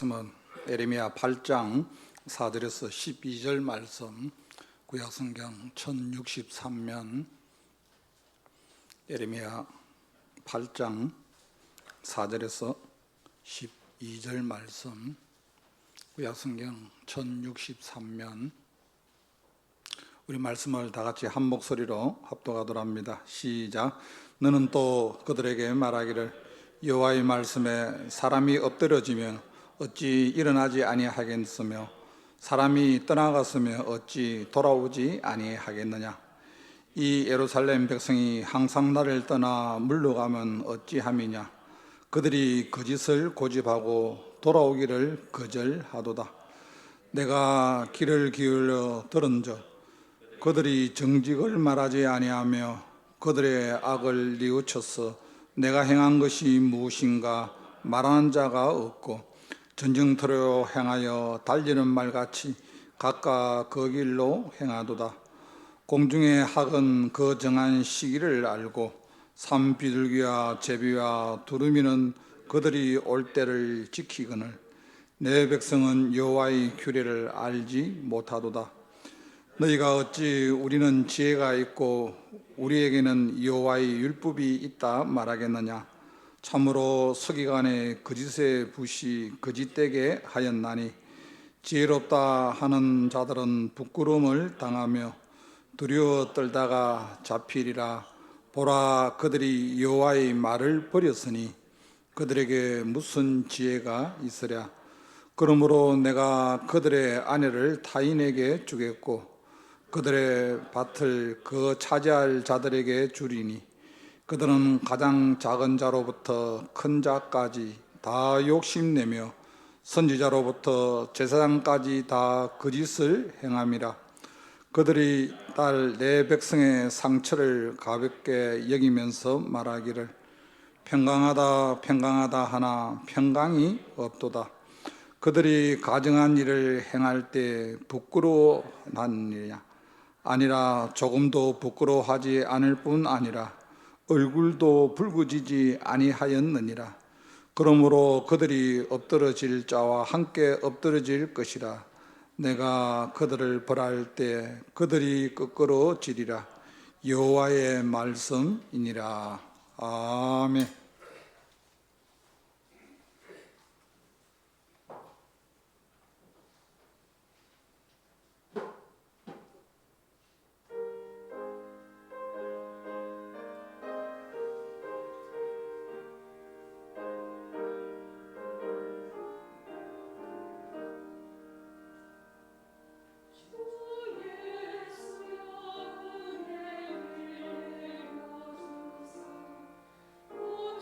말씀은 에레미야 8장 4절에서 12절 말씀, 구약성경 1063면 에레미야 8장 4절에서 12절 말씀, 구약성경 1063면. 우리 말씀을 다 같이 한 목소리로 합독하도록 합니다. 시작. 너는 또 그들에게 말하기를 여호와의 말씀에 사람이 엎드러지면 어찌 일어나지 아니하겠으며 사람이 떠나갔으며 어찌 돌아오지 아니하겠느냐. 이 예루살렘 백성이 항상 나를 떠나 물러가면 어찌함이냐. 그들이 거짓을 고집하고 돌아오기를 거절하도다. 내가 귀를 기울여 들은즉 그들이 정직을 말하지 아니하며 그들의 악을 뉘우쳐서 내가 행한 것이 무엇인가 말하는 자가 없고 전쟁터로 행하여 달리는 말같이 각각 그 길로 행하도다. 공중의 학은 그 정한 시기를 알고 산 비둘기와 제비와 두루미는 그들이 올 때를 지키거늘 내 백성은 여호와의 규례를 알지 못하도다. 너희가 어찌 우리는 지혜가 있고 우리에게는 여호와의 율법이 있다 말하겠느냐. 참으로 서기관의 거짓의 붓이 거짓되게 하였나니 지혜롭다 하는 자들은 부끄러움을 당하며 두려워 떨다가 잡히리라. 보라, 그들이 여호와의 말을 버렸으니 그들에게 무슨 지혜가 있으랴. 그러므로 내가 그들의 아내를 타인에게 주겠고 그들의 밭을 그 차지할 자들에게 주리니 그들은 가장 작은 자로부터 큰 자까지 다 욕심내며 선지자로부터 제사장까지 다 거짓을 행함이라. 그들이 딸 내 백성의 상처를 가볍게 여기면서 말하기를 평강하다 평강하다 하나 평강이 없도다. 그들이 가정한 일을 행할 때 부끄러워하느냐. 아니라 조금도 부끄러워하지 않을 뿐 아니라 얼굴도 붉어지지 아니하였느니라. 그러므로 그들이 엎드러질 자와 함께 엎드러질 것이라. 내가 그들을 벌할 때 그들이 끄끄러지리라. 여호와의 말씀이니라. 아멘. 오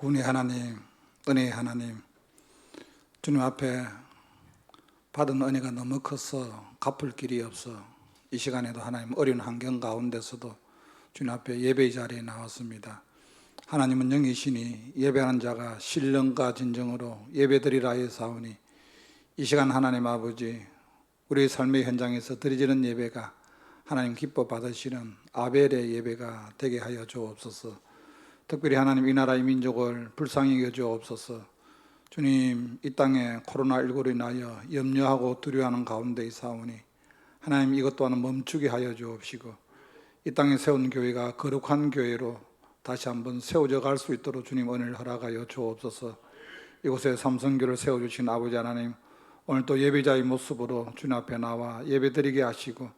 구원의 하나님, 은혜의 하나님, 주님 앞에 받은 은혜가 너무 커서 갚을 길이 없어 이 시간에도 하나님 어려운 환경 가운데서도 주님 앞에 예배의 자리에 나왔습니다. 하나님은 영이시니 예배하는 자가 신령과 진정으로 예배드리라 하사오니 이 시간 하나님 아버지, 우리의 삶의 현장에서 드려지는 예배가 하나님 기뻐 받으시는 아벨의 예배가 되게 하여 주옵소서. 특별히 하나님 이 나라의 민족을 불쌍히 여겨 주옵소서. 주님, 이 땅에 코로나19로 인하여 염려하고 두려워하는 가운데 있사오니 하나님 이것 또한 멈추게 하여 주옵시고 이 땅에 세운 교회가 거룩한 교회로 다시 한번 세워져 갈 수 있도록 주님 은혜를 허락하여 주옵소서. 이곳에 삼성교를 세워주신 아버지 하나님, 오늘 또 예배자의 모습으로 주님 앞에 나와 예배드리게 하시고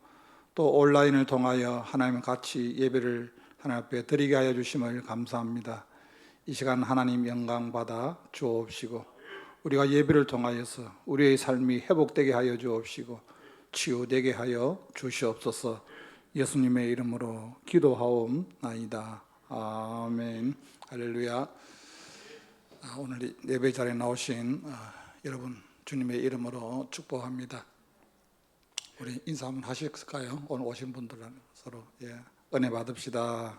또 온라인을 통하여 하나님 같이 예배를 하나님 앞에 드리게 하여 주심을 감사합니다. 이 시간 하나님 영광 받아 주옵시고 우리가 예배를 통하여서 우리의 삶이 회복되게 하여 주옵시고 치유되게 하여 주시옵소서. 예수님의 이름으로 기도하옵나이다. 아멘. 할렐루야. 오늘 예배 자리에 나오신 여러분 주님의 이름으로 축복합니다. 우리 인사 한번 하실까요? 오늘 오신 분들 서로 은혜 받읍시다.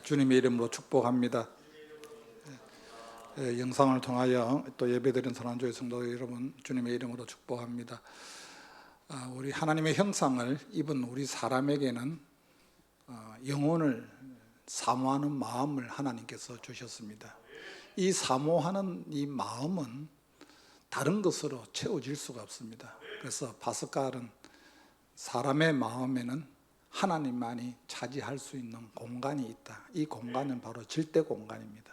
주님의 이름으로 축복합니다. 영상을 통하여 또 예배드린 선한교회 성도 여러분 주님의 이름으로 축복합니다. 우리 하나님의 형상을 입은 우리 사람에게는 영혼을 사모하는 마음을 하나님께서 주셨습니다. 이 사모하는 이 마음은 다른 것으로 채워질 수가 없습니다. 그래서 파스칼은 사람의 마음에는 하나님만이 차지할 수 있는 공간이 있다. 이 공간은 바로 절대 공간입니다.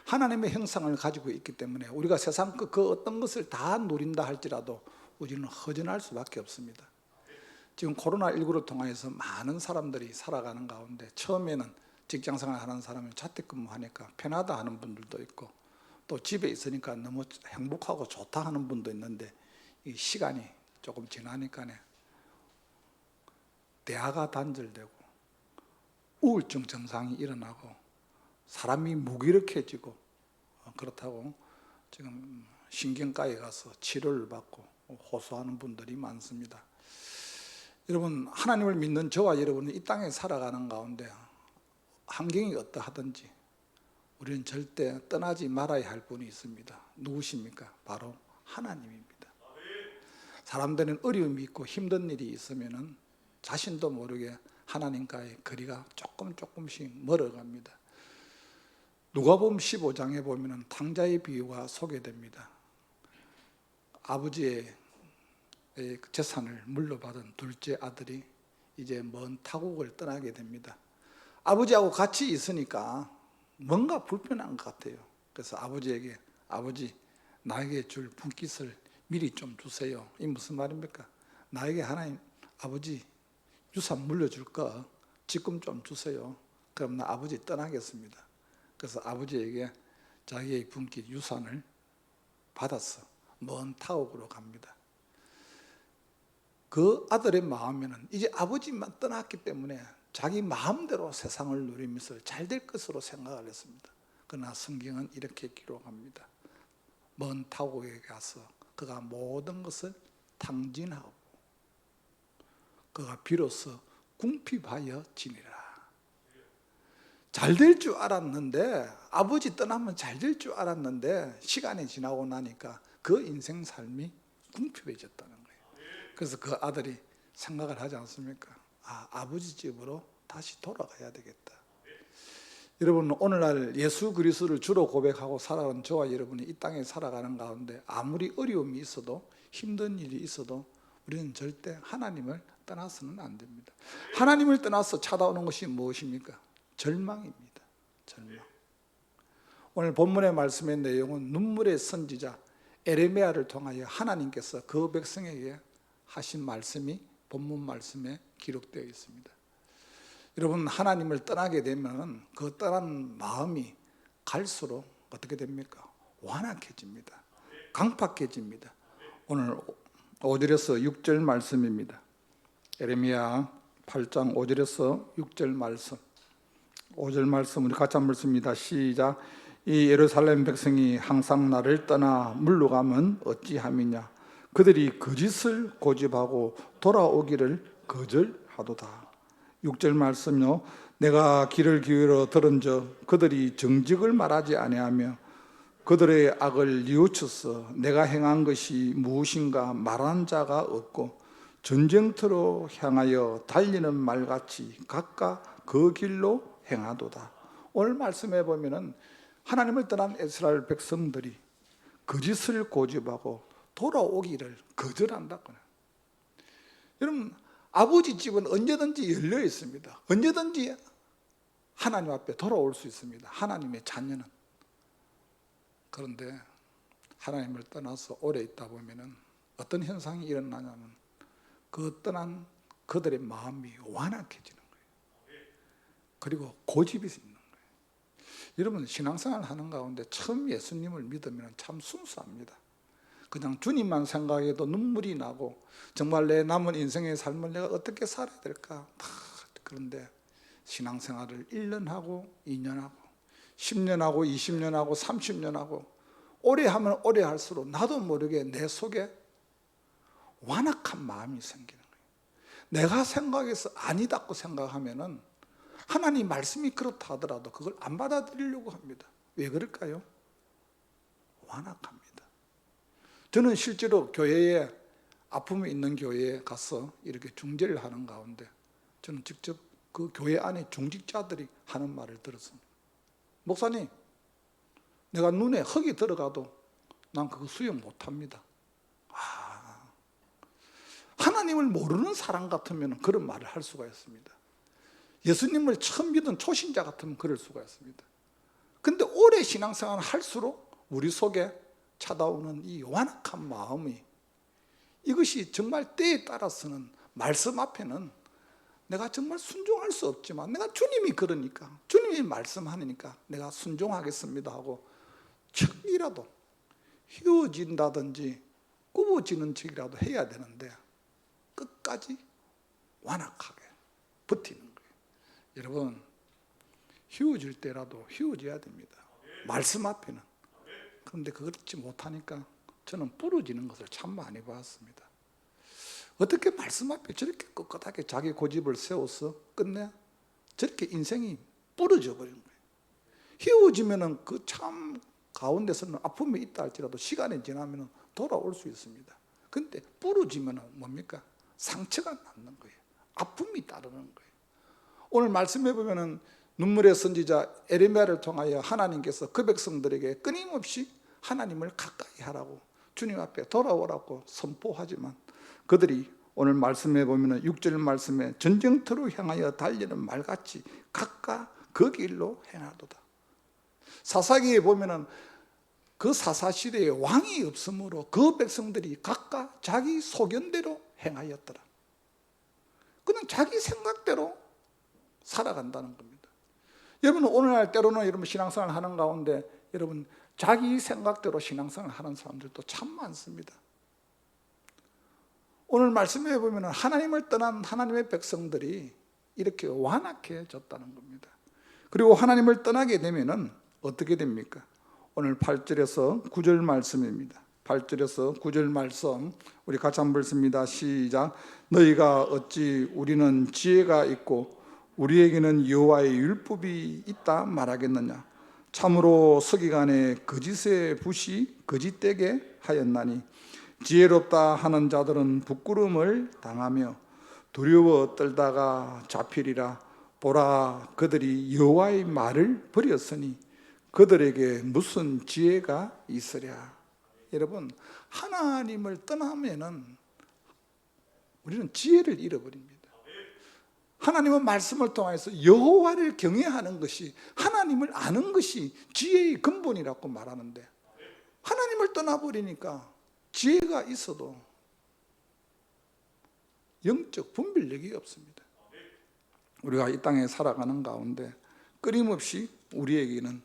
하나님의 형상을 가지고 있기 때문에 우리가 세상 그 어떤 것을 다 누린다 할지라도 우리는 허전할 수밖에 없습니다. 지금 코로나19를 통해서 많은 사람들이 살아가는 가운데 처음에는 직장생활 하는 사람이 자택근무하니까 편하다 하는 분들도 있고 또 집에 있으니까 너무 행복하고 좋다 하는 분도 있는데 이 시간이 조금 지나니까 대화가 단절되고 우울증 증상이 일어나고 사람이 무기력해지고 그렇다고 지금 신경과에 가서 치료를 받고 호소하는 분들이 많습니다. 여러분, 하나님을 믿는 저와 여러분은 이 땅에 살아가는 가운데 환경이 어떠하든지 우리는 절대 떠나지 말아야 할 분이 있습니다. 누구십니까? 바로 하나님입니다. 사람들은 어려움이 있고 힘든 일이 있으면 자신도 모르게 하나님과의 거리가 조금씩 멀어갑니다. 누가복음 15장에 보면 탕자의 비유가 소개됩니다. 아버지의 재산을 물려받은 둘째 아들이 이제 먼 타국을 떠나게 됩니다. 아버지하고 같이 있으니까 뭔가 불편한 것 같아요. 그래서 아버지에게 아버지 나에게 줄 분깃을 미리 좀 주세요. 이 무슨 말입니까? 나에게 하나님 아버지 유산 물려줄 거 지금 좀 주세요. 그럼 나 아버지 떠나겠습니다. 그래서 아버지에게 자기의 분깃 유산을 받았어. 먼 타국으로 갑니다. 그 아들의 마음에는 이제 아버지만 떠났기 때문에 자기 마음대로 세상을 누리면서 잘 될 것으로 생각을 했습니다. 그러나 성경은 이렇게 기록합니다. 먼 타국에 가서 그가 모든 것을 탕진하고 그가 비로소 궁핍하여 지니라. 잘 될 줄 알았는데 아버지 떠나면 잘 될 줄 알았는데 시간이 지나고 나니까 그 인생 삶이 궁핍해졌다는 거예요. 그래서 그 아들이 생각을 하지 않습니까? 아버지 집으로 다시 돌아가야 되겠다. 여러분, 오늘날 예수 그리스도를 주로 고백하고 살아온 저와 여러분이 이 땅에 살아가는 가운데 아무리 어려움이 있어도 힘든 일이 있어도 우리는 절대 하나님을 떠나서는 안 됩니다. 하나님을 떠나서 찾아오는 것이 무엇입니까? 절망입니다. 절망. 오늘 본문의 말씀의 내용은 눈물의 선지자 에레미야를 통하여 하나님께서 그 백성에게 하신 말씀이 본문 말씀에 기록되어 있습니다. 여러분, 하나님을 떠나게 되면 그 떠난 마음이 갈수록 어떻게 됩니까? 완악해집니다. 강팍해집니다. 오늘 5절에서 6절 말씀입니다. 에레미야 8장 5절에서 6절 말씀 5절 말씀 우리 같이 한번 읽습니다. 시작. 이 예루살렘 백성이 항상 나를 떠나 물러가면 어찌함이냐. 그들이 거짓을 고집하고 돌아오기를 거절하도다. 6절 말씀요. 내가 귀를 기울여 들은즉 그들이 정직을 말하지 아니하며 그들의 악을 뉘우쳐서 내가 행한 것이 무엇인가 말하는 자가 없고 전쟁터로 향하여 달리는 말같이 각각 그 길로 행하도다. 오늘 말씀해 보면은 하나님을 떠난 이스라엘 백성들이 거짓을 고집하고 돌아오기를 거절한다고요. 여러분, 아버지 집은 언제든지 열려 있습니다. 언제든지 하나님 앞에 돌아올 수 있습니다. 하나님의 자녀는. 그런데 하나님을 떠나서 오래 있다 보면은 어떤 현상이 일어나냐면 그 떠난 그들의 마음이 완악해지는 거예요. 그리고 고집이 있는 거예요. 여러분, 신앙생활 하는 가운데 처음 예수님을 믿으면 참 순수합니다. 그냥 주님만 생각해도 눈물이 나고 정말 내 남은 인생의 삶을 내가 어떻게 살아야 될까. 그런데 신앙생활을 1년 하고 2년 하고 10년 하고 20년 하고 30년 하고 오래 하면 오래 할수록 나도 모르게 내 속에 완악한 마음이 생기는 거예요. 내가 생각해서 아니다고 생각하면은 하나님 말씀이 그렇다 하더라도 그걸 안 받아들이려고 합니다. 왜 그럴까요? 완악합니다. 저는 실제로 교회에 아픔이 있는 교회에 가서 이렇게 중재를 하는 가운데 저는 직접 그 교회 안에 중직자들이 하는 말을 들었습니다. 목사님, 내가 눈에 흙이 들어가도 난 그거 수용 못합니다. 하나님을 모르는 사람 같으면 그런 말을 할 수가 있습니다. 예수님을 처음 믿은 초신자 같으면 그럴 수가 있습니다. 근데 오래 신앙생활을 할수록 우리 속에 찾아오는 이 완악한 마음이, 이것이 정말 때에 따라서는 말씀 앞에는 내가 정말 순종할 수 없지만 내가 주님이 그러니까, 주님이 말씀하니까 내가 순종하겠습니다 하고 척이라도 휘어진다든지 굽어지는 척이라도 해야 되는데 끝까지 완악하게 버티는 거예요. 여러분, 휘어질 때라도 휘어져야 됩니다. 말씀 앞에는. 그런데 그렇지 못하니까 저는 부러지는 것을 참 많이 봤습니다. 어떻게 말씀 앞에 저렇게 꿋꿋하게 자기 고집을 세워서 끝내 저렇게 인생이 부러져 버리는 거예요. 휘어지면은 그 참 가운데서는 아픔이 있다 할지라도 시간이 지나면 돌아올 수 있습니다. 그런데 부러지면은 뭡니까? 상처가 남는 거예요. 아픔이 따르는 거예요. 오늘 말씀해 보면은 눈물의 선지자 에레미야를 통하여 하나님께서 그 백성들에게 끊임없이 하나님을 가까이 하라고, 주님 앞에 돌아오라고 선포하지만 그들이 오늘 말씀해 보면은 6절 말씀에 전쟁터로 향하여 달리는 말같이 각각 그 길로 행하도다. 사사기에 보면은 그 사사시대에 왕이 없으므로 그 백성들이 각각 자기 소견대로 행하였더라. 그냥 자기 생각대로 살아간다는 겁니다. 여러분, 오늘날 때로는 여러분 신앙생활 하는 가운데 여러분 자기 생각대로 신앙생활 하는 사람들도 참 많습니다. 오늘 말씀해 보면 하나님을 떠난 하나님의 백성들이 이렇게 완악해졌다는 겁니다. 그리고 하나님을 떠나게 되면은 어떻게 됩니까? 오늘 8절에서 9절 말씀입니다. 8절에서 9절 말씀 우리 같이 한번 읽습니다. 시작. 너희가 어찌 우리는 지혜가 있고 우리에게는 여호와의 율법이 있다 말하겠느냐. 참으로 서기관의 거짓의 붓이 거짓되게 하였나니 지혜롭다 하는 자들은 부끄러움을 당하며 두려워 떨다가 잡히리라. 보라, 그들이 여호와의 말을 버렸으니 그들에게 무슨 지혜가 있으랴. 여러분, 하나님을 떠나면은 우리는 지혜를 잃어버립니다. 하나님의 말씀을 통해서 여호와를 경외하는 것이, 하나님을 아는 것이 지혜의 근본이라고 말하는데 하나님을 떠나버리니까 지혜가 있어도 영적 분별력이 없습니다. 우리가 이 땅에 살아가는 가운데 끊임없이 우리에게는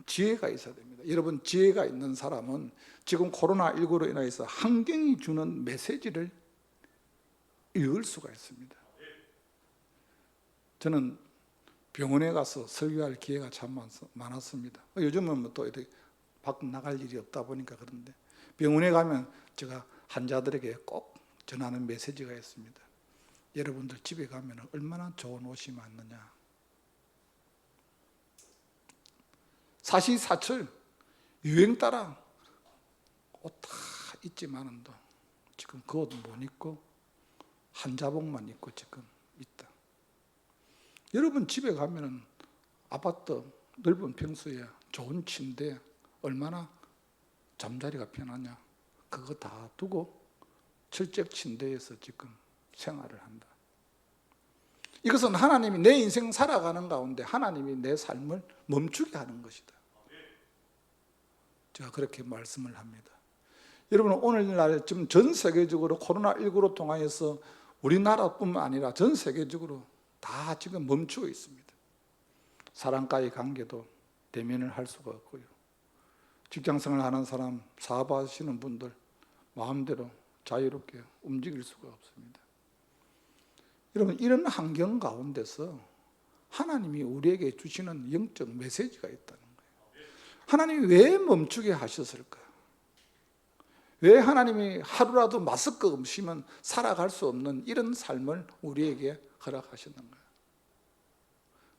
지혜가 있어야 됩니다. 여러분, 지혜가 있는 사람은 지금 코로나19로 인해서 환경이 주는 메시지를 읽을 수가 있습니다. 저는 병원에 가서 설교할 기회가 참 많았습니다. 요즘은 뭐 또 이렇게 밖 나갈 일이 없다 보니까 그런데 병원에 가면 제가 환자들에게 꼭 전하는 메시지가 있습니다. 여러분들 집에 가면 얼마나 좋은 옷이 많느냐. 사시사철 유행 따라 옷 다 있지만은도 지금 그 옷 못 입고 한자복만 입고 지금 있다. 여러분 집에 가면은 아파트 넓은 평수에 좋은 침대 얼마나 잠자리가 편하냐. 그거 다 두고 철책 침대에서 지금 생활을 한다. 이것은 하나님이 내 인생 살아가는 가운데 하나님이 내 삶을 멈추게 하는 것이다. 제가 그렇게 말씀을 합니다. 여러분 오늘날 지금 전 세계적으로 코로나19로 통하여서 우리나라뿐만 아니라 전 세계적으로 다 지금 멈추고 있습니다. 사람과의 관계도 대면을 할 수가 없고요. 직장생활 하는 사람, 사업하시는 분들 마음대로 자유롭게 움직일 수가 없습니다. 여러분 이런 환경 가운데서 하나님이 우리에게 주시는 영적 메시지가 있다는 거예요. 하나님이 왜 멈추게 하셨을까? 왜 하나님이 하루라도 마스크 없이면 살아갈 수 없는 이런 삶을 우리에게 허락하셨는가?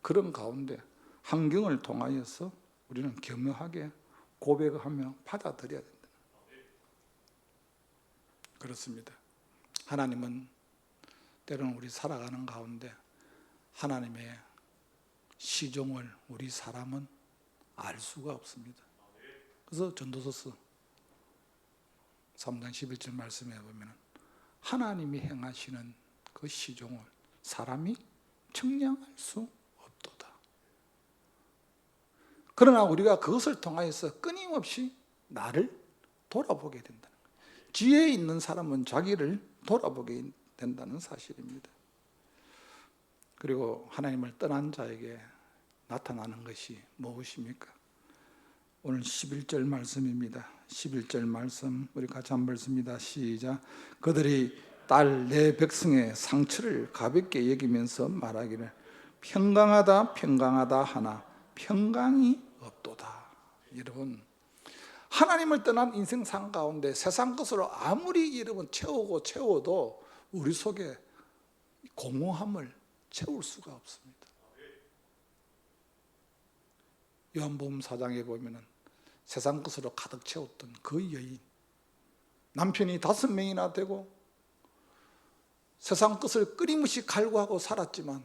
그런 가운데 환경을 통하여서 우리는 겸허하게 고백하며 받아들여야 된다. 그렇습니다. 하나님은 때로는 우리 살아가는 가운데 하나님의 시종을 우리 사람은 알 수가 없습니다. 그래서 전도서서 3장 11절 말씀에 보면 하나님이 행하시는 그 시종을 사람이 측량할 수 없도다. 그러나 우리가 그것을 통하여서 끊임없이 나를 돌아보게 된다는 거예요. 지혜 있는 사람은 자기를 돌아보게 된다는 사실입니다. 그리고 하나님을 떠난 자에게 나타나는 것이 무엇입니까? 오늘 11절 말씀입니다. 11절 말씀 우리 같이 한번 읽습니다. 시작. 그들이 딸 내 백성의 상처를 가볍게 여기면서 말하기를 평강하다 평강하다 하나 평강이 없도다. 여러분 하나님을 떠난 인생상 가운데 세상 것으로 아무리 여러분 채워도 우리 속에 공허함을 채울 수가 없습니다. 요한복음 4장에 보면은 세상 것으로 가득 채웠던 그 여인, 남편이 5명이나 되고 세상 것을 끊임없이 갈구하고 살았지만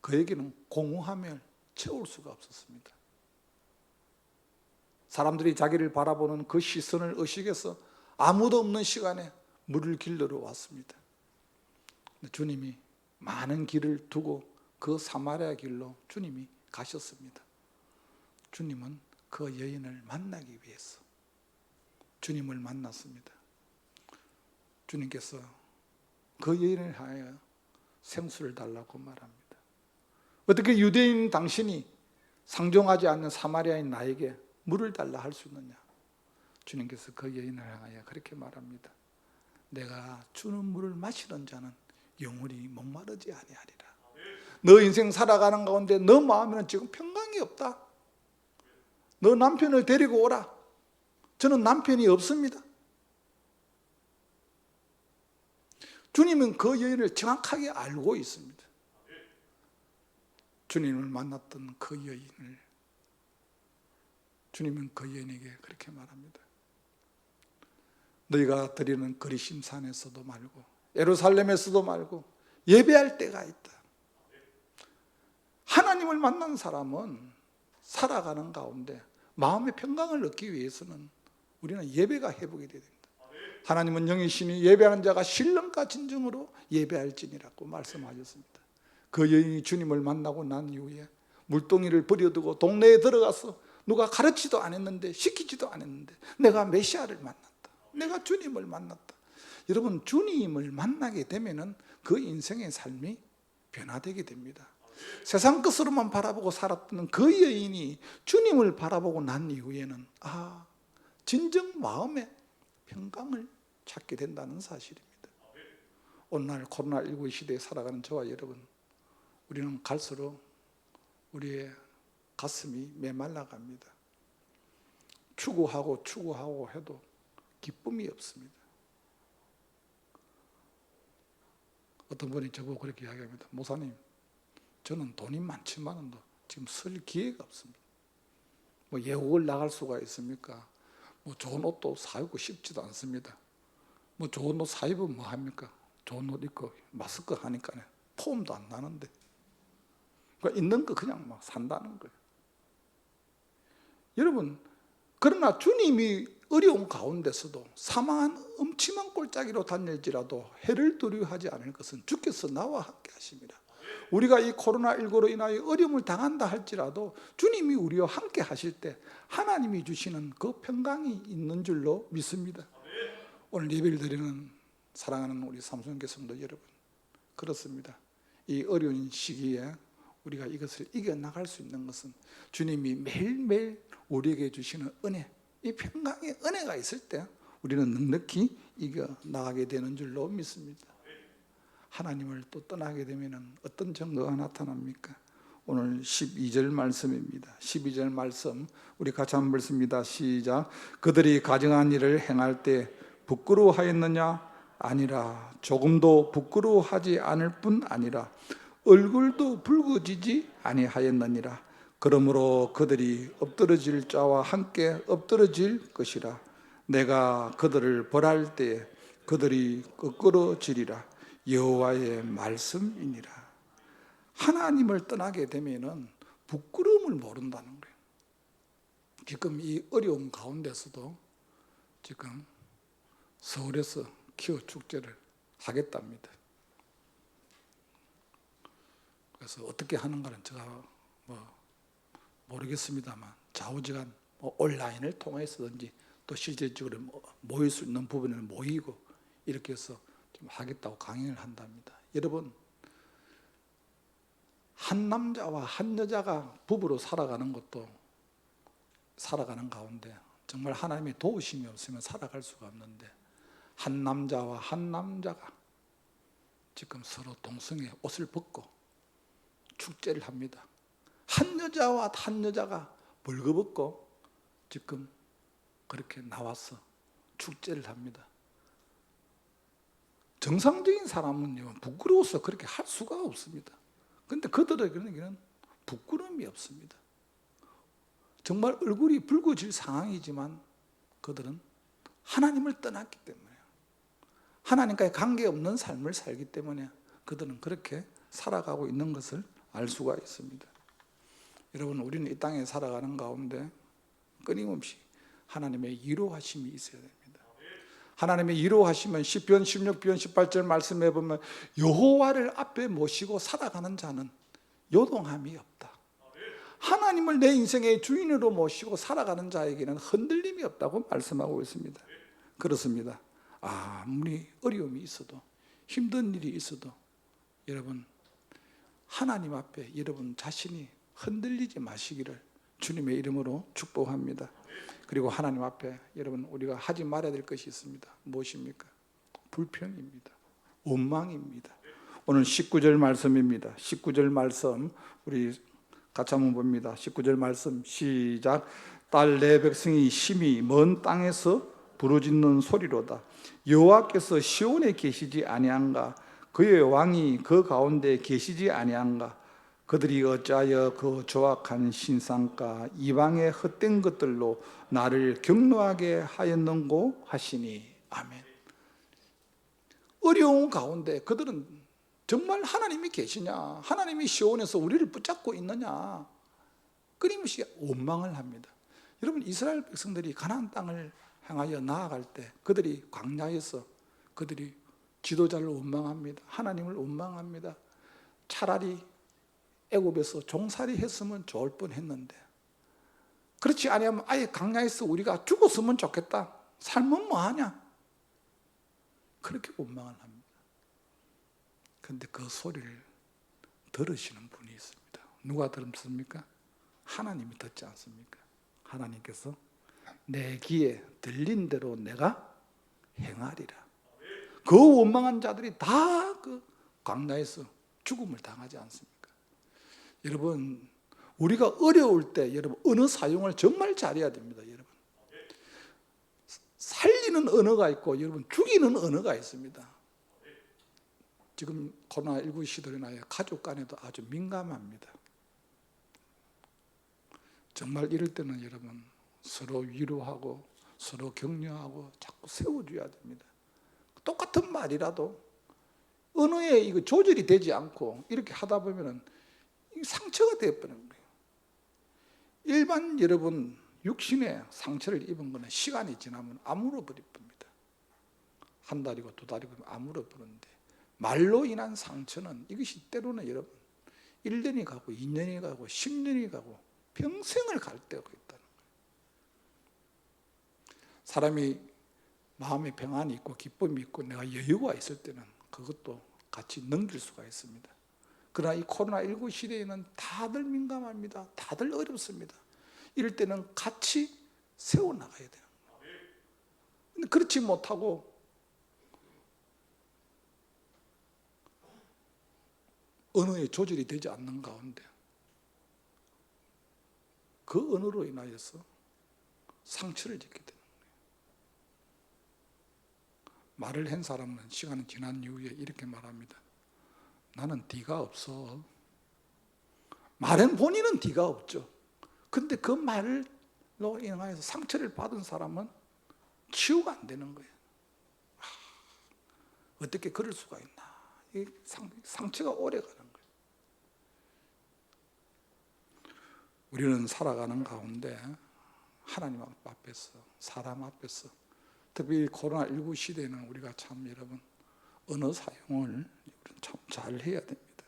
그에게는 공허함을 채울 수가 없었습니다. 사람들이 자기를 바라보는 그 시선을 의식해서 아무도 없는 시간에 물을 길러러 왔습니다. 주님이 많은 길을 두고 그 사마리아 길로 주님이 가셨습니다. 주님은 그 여인을 만나기 위해서 주님을 만났습니다. 주님께서 그 여인을 하여 생수를 달라고 말합니다. 어떻게 유대인 당신이 상종하지 않는 사마리아인 나에게 물을 달라 할 수 있느냐? 주님께서 그 여인을 향하여 그렇게 말합니다. 내가 주는 물을 마시는 자는 영원히 목마르지 아니하리라. 너 인생 살아가는 가운데 너 마음에는 지금 평강이 없다. 너 남편을 데리고 오라. 저는 남편이 없습니다. 주님은 그 여인을 정확하게 알고 있습니다. 주님을 만났던 그 여인을 주님은 그 여인에게 그렇게 말합니다. 너희가 드리는 그리심산에서도 말고 예루살렘에서도 말고 예배할 때가 있다. 하나님을 만난 사람은 살아가는 가운데 마음의 평강을 얻기 위해서는 우리는 예배가 회복이 되어야 됩니다. 하나님은 영이시니 예배하는 자가 신령과 진정으로 예배할지니라고 말씀하셨습니다. 그 여인이 주님을 만나고 난 이후에 물동이를 버려두고 동네에 들어가서 누가 가르치도 안 했는데 시키지도 않았는데 내가 메시아를 만났다. 내가 주님을 만났다. 여러분 주님을 만나게 되면은 그 인생의 삶이 변화되게 됩니다. 세상 것으로만 바라보고 살았던 그 여인이 주님을 바라보고 난 이후에는 진정 마음의 평강을 찾게 된다는 사실입니다. 오늘날 코로나19 시대에 살아가는 저와 여러분, 우리는 갈수록 우리의 가슴이 메말라갑니다. 추구하고 해도 기쁨이 없습니다. 어떤 분이 저보고 그렇게 이야기합니다. 목사님, 저는 돈이 많지만도 지금 쓸 기회가 없습니다. 뭐 예국을 나갈 수가 있습니까? 뭐 좋은 옷도 사입고 싶지도 않습니다. 뭐 좋은 옷 사입으면 뭐 합니까? 좋은 옷 입고 마스크 하니까 폼도 안 나는데, 그러니까 있는 거 그냥 막 산다는 거예요. 여러분, 그러나 주님이 어려운 가운데서도 사망한 음침한 골짜기로 다닐지라도 해를 두려워하지 않을 것은 주께서 나와 함께 하십니다. 우리가 이 코로나19로 인하여 어려움을 당한다 할지라도 주님이 우리와 함께 하실 때 하나님이 주시는 그 평강이 있는 줄로 믿습니다. 오늘 예배를 드리는 사랑하는 우리 삼성교회 성도 여러분, 그렇습니다. 이 어려운 시기에 우리가 이것을 이겨나갈 수 있는 것은 주님이 매일매일 우리에게 주시는 은혜, 이 평강의 은혜가 있을 때 우리는 넉넉히 이겨나가게 되는 줄로 믿습니다. 하나님을 또 떠나게 되면 어떤 증거가 나타납니까? 오늘 12절 말씀입니다. 12절 말씀 우리 같이 한번 읽습니다. 시작. 그들이 가증한 일을 행할 때 부끄러워하였느냐? 아니라 조금도 부끄러워하지 않을 뿐 아니라 얼굴도 붉어지지 아니하였느니라. 그러므로 그들이 엎드러질 자와 함께 엎드러질 것이라. 내가 그들을 벌할 때에 그들이 꺾어지리라. 여호와의 말씀이니라. 하나님을 떠나게 되면은 부끄러움을 모른다는 거예요. 지금 이 어려운 가운데서도 지금 서울에서 기어 축제를 하겠답니다. 그래서 어떻게 하는가는 제가 모르겠습니다만 좌우지간 온라인을 통해서든지 또 실질적으로 모일 수 있는 부분을 모이고 이렇게 해서 좀 하겠다고 강연을 한답니다. 여러분, 한 남자와 한 여자가 부부로 살아가는 것도 살아가는 가운데 정말 하나님의 도우심이 없으면 살아갈 수가 없는데, 한 남자와 한 남자가 지금 서로 동성애 옷을 벗고 축제를 합니다. 한 여자와 한 여자가 벌거벗고 지금 그렇게 나와서 축제를 합니다. 정상적인 사람은요, 부끄러워서 그렇게 할 수가 없습니다. 그런데 그들에게는 부끄러움이 없습니다. 정말 얼굴이 붉어질 상황이지만 그들은 하나님을 떠났기 때문에, 하나님과의 관계없는 삶을 살기 때문에 그들은 그렇게 살아가고 있는 것을 알 수가 있습니다. 여러분, 우리는 이 땅에 살아가는 가운데 끊임없이 하나님의 위로하심이 있어야 됩니다. 하나님의 위로하시면 시편 16편 18절 말씀해 보면 여호와를 앞에 모시고 살아가는 자는 요동함이 없다. 하나님을 내 인생의 주인으로 모시고 살아가는 자에게는 흔들림이 없다고 말씀하고 있습니다. 그렇습니다. 아무리 어려움이 있어도 힘든 일이 있어도 여러분, 하나님 앞에 여러분 자신이 흔들리지 마시기를 주님의 이름으로 축복합니다. 그리고 하나님 앞에 여러분, 우리가 하지 말아야 될 것이 있습니다. 무엇입니까? 불평입니다. 원망입니다. 오늘 19절 말씀입니다. 19절 말씀 우리 같이 한번 봅니다. 19절 말씀 시작. 딸 내 백성이 심히 먼 땅에서 부르짖는 소리로다. 여호와께서 시온에 계시지 아니한가? 그의 왕이 그 가운데 계시지 아니한가? 그들이 어찌하여 그 조악한 신상과 이방의 헛된 것들로 나를 격노하게 하였는고 하시니. 아멘. 어려운 가운데 그들은 정말 하나님이 계시냐, 하나님이 시온에서 우리를 붙잡고 있느냐, 끊임없이 원망을 합니다. 여러분, 이스라엘 백성들이 가나안 땅을 향하여 나아갈 때 그들이 광야에서 그들이 지도자를 원망합니다. 하나님을 원망합니다. 차라리 애굽에서 종살이 했으면 좋을 뻔했는데, 그렇지 아니하면 아예 광야에서 우리가 죽었으면 좋겠다, 삶은 뭐하냐, 그렇게 원망을 합니다. 그런데 그 소리를 들으시는 분이 있습니다. 누가 들었습니까? 하나님이 듣지 않습니까? 하나님께서 내 귀에 들린 대로 내가 행하리라. 그 원망한 자들이 다 그 광야에서 죽음을 당하지 않습니까? 여러분, 우리가 어려울 때 여러분 언어 사용을 정말 잘해야 됩니다. 여러분 살리는 언어가 있고 여러분 죽이는 언어가 있습니다. 지금 코로나19 시대로 인하여 가족 간에도 아주 민감합니다. 정말 이럴 때는 여러분 서로 위로하고 서로 격려하고 자꾸 세워줘야 됩니다. 똑같은 말이라도 언어에 이거 조절이 되지 않고 이렇게 하다 보면은 상처가 되어버리는 거예요. 일반 여러분 육신에 상처를 입은 거는 시간이 지나면 아물어 버릴 겁니다. 한 달이고 두 달이고 아물어 버리는데 말로 인한 상처는 이것이 때로는 여러분 1년이 가고 2년이 가고 10년이 가고 평생을 갈 때가 있다는 거예요. 사람이 마음에 평안이 있고 기쁨이 있고 내가 여유가 있을 때는 그것도 같이 넘길 수가 있습니다. 그러나 이 코로나19 시대에는 다들 민감합니다. 다들 어렵습니다. 이럴 때는 같이 세워나가야 되는 거예요. 근데 그렇지 못하고 언어의 조절이 되지 않는 가운데 그 언어로 인하여서 상처를 짓게 되는 거예요. 말을 한 사람은 시간이 지난 이후에 이렇게 말합니다. 나는 뒤가 없어. 말은 본인은 뒤가 없죠. 근데 그 말로 인하여서 상처를 받은 사람은 치유가 안 되는 거예요. 어떻게 그럴 수가 있나. 이 상처가 오래 가는 거예요. 우리는 살아가는 가운데 하나님 앞에서 사람 앞에서 특히 코로나19 시대에는 우리가 참 여러분 언어 사용을 참 잘 해야 됩니다.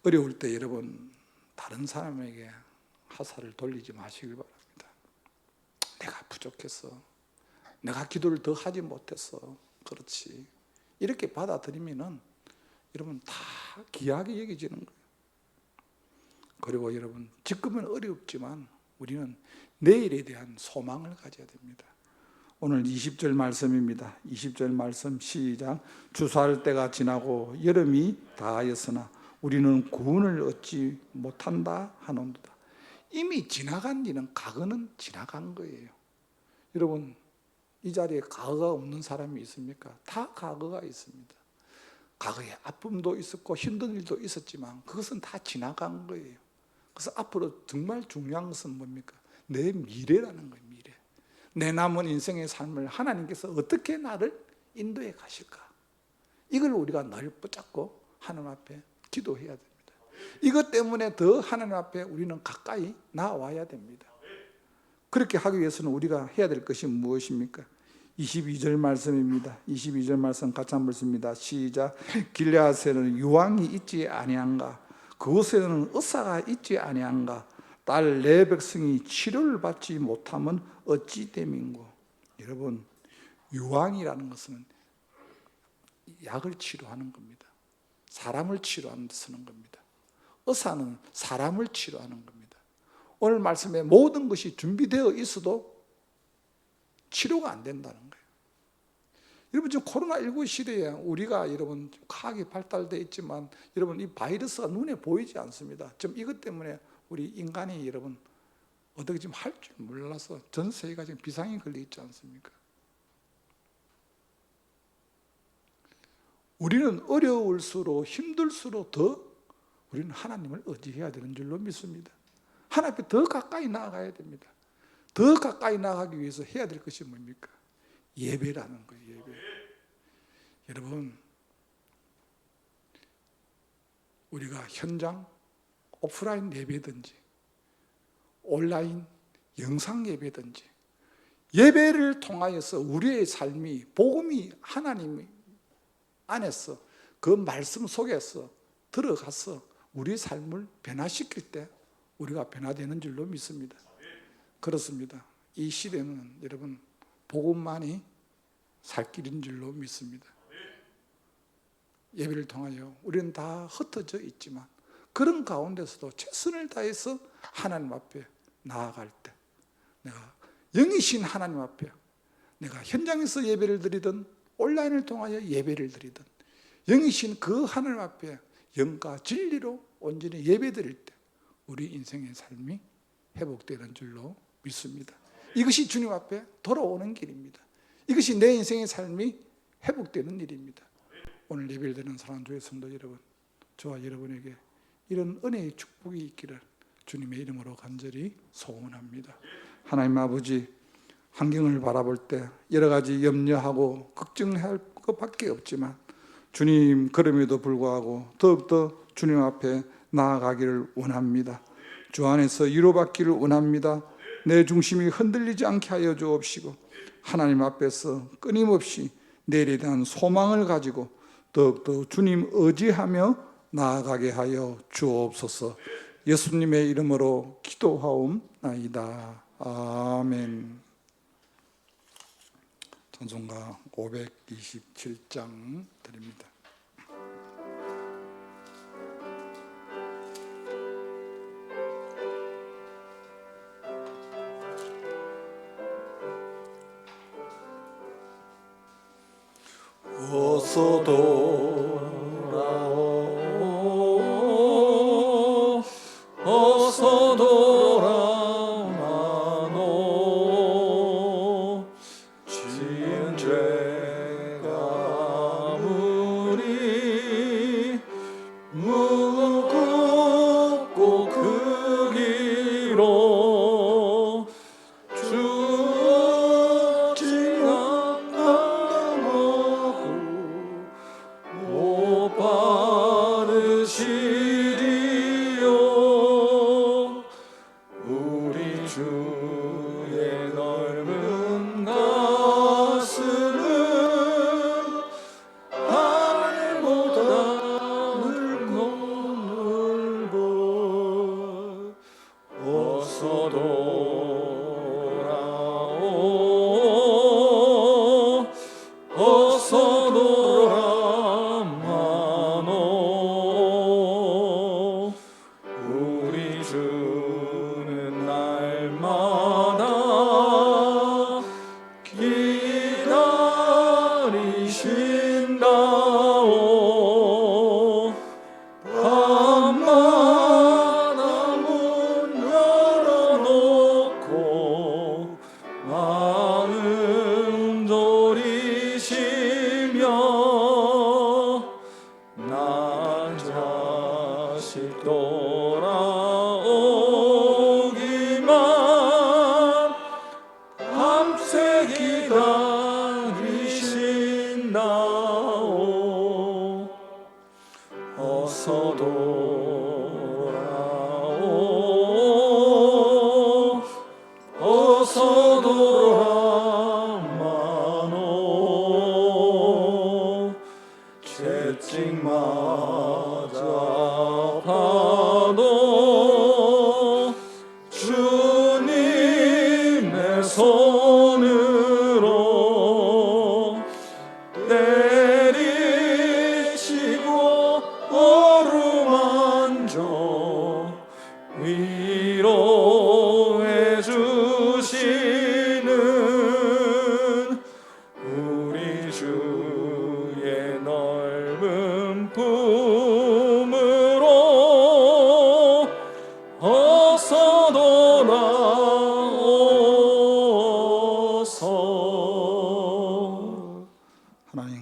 어려울 때 여러분 다른 사람에게 화살을 돌리지 마시길 바랍니다. 내가 부족해서 내가 기도를 더 하지 못해서 그렇지 이렇게 받아들이면은 여러분 다 귀하게 여겨지는 거예요. 그리고 여러분 지금은 어렵지만 우리는 내일에 대한 소망을 가져야 됩니다. 오늘 20절 말씀입니다. 20절 말씀 시작. 주수할 때가 지나고 여름이 다하였으나 우리는 구원을 얻지 못한다 하노도다. 이미 지나간 일은 과거는 지나간 거예요. 여러분 이 자리에 과거가 없는 사람이 있습니까? 다 과거가 있습니다. 과거에 아픔도 있었고 힘든 일도 있었지만 그것은 다 지나간 거예요. 그래서 앞으로 정말 중요한 것은 뭡니까? 내 미래라는 거예요. 미래. 내 남은 인생의 삶을 하나님께서 어떻게 나를 인도해 가실까? 이걸 우리가 늘 붙잡고 하나님 앞에 기도해야 됩니다. 이것 때문에 더 하나님 앞에 우리는 가까이 나와야 됩니다. 그렇게 하기 위해서는 우리가 해야 될 것이 무엇입니까? 22절 말씀입니다. 22절 말씀 같이 한번 읽습니다. 시작. 길르앗에는 유황이 있지 아니한가? 그곳에는 의사가 있지 아니한가? 딸 내 백성이 치료를 받지 못하면 어찌 됨인고? 여러분 유황이라는 것은 약을 치료하는 겁니다. 사람을 치료하는 데 쓰는 겁니다. 의사는 사람을 치료하는 겁니다. 오늘 말씀에 모든 것이 준비되어 있어도 치료가 안 된다는 거예요. 여러분 지금 코로나19 시대에 우리가 여러분 과학이 발달되어 있지만 여러분 이 바이러스가 눈에 보이지 않습니다. 지금 이것 때문에 우리 인간이 여러분 어떻게 지금 할 줄 몰라서 전 세계가 지금 비상이 걸려 있지 않습니까? 우리는 어려울수록 힘들수록 더 우리는 하나님을 의지해야 되는 줄로 믿습니다. 하나님 앞에 더 가까이 나아가야 됩니다. 더 가까이 나아가기 위해서 해야 될 것이 뭡니까? 예배라는 거예요. 예배. 여러분 우리가 현장 오프라인 예배든지 온라인 영상 예배든지 예배를 통하여서 우리의 삶이 복음이 하나님 안에서 그 말씀 속에서 들어가서 우리의 삶을 변화시킬 때 우리가 변화되는 줄로 믿습니다. 그렇습니다. 이 시대는 여러분 복음만이 살 길인 줄로 믿습니다. 예배를 통하여 우리는 다 흩어져 있지만 그런 가운데서도 최선을 다해서 하나님 앞에 나아갈 때 내가 영이신 하나님 앞에 내가 현장에서 예배를 드리든 온라인을 통하여 예배를 드리든 영이신 그 하나님 앞에 영과 진리로 온전히 예배 드릴 때 우리 인생의 삶이 회복되는 줄로 믿습니다. 이것이 주님 앞에 돌아오는 길입니다. 이것이 내 인생의 삶이 회복되는 일입니다. 오늘 예배를 드리는 사랑하는 주의 성도 여러분, 저와 여러분에게 이런 은혜의 축복이 있기를 주님의 이름으로 간절히 소원합니다. 하나님 아버지, 환경을 바라볼 때 여러 가지 염려하고 걱정할 것밖에 없지만 주님, 그럼에도 불구하고 더욱더 주님 앞에 나아가기를 원합니다. 주 안에서 위로받기를 원합니다. 내 중심이 흔들리지 않게 하여 주옵시고 하나님 앞에서 끊임없이 내일에 대한 소망을 가지고 더욱더 주님 의지하며 나아가게 하여 주옵소서. 예수님의 이름으로 기도하옵나이다. 아멘. 찬송가 527장 드립니다. 어서 돌아오, 어서 돌아오노. 지은 죄가 아무리 무겁고 크기로 못 받으시리요. 우리 주의 넓은 가슴은 하늘보다 넓고 어서 돌아오, 어서 돌아오노. 우리 주는 날마다 기다리신다오. 밤마다 문 열어놓고 마음 졸이시며 나 자식 돌아오기만 밤새 기다리신다오. 어서 돌아오, 어서 돌아오노. 채찍 맞아 아파도 주님의 손으로 때리시고 어루만져 위로해 주시는 우리 주의 넓은 품으로 어서 돌아오소. 하나님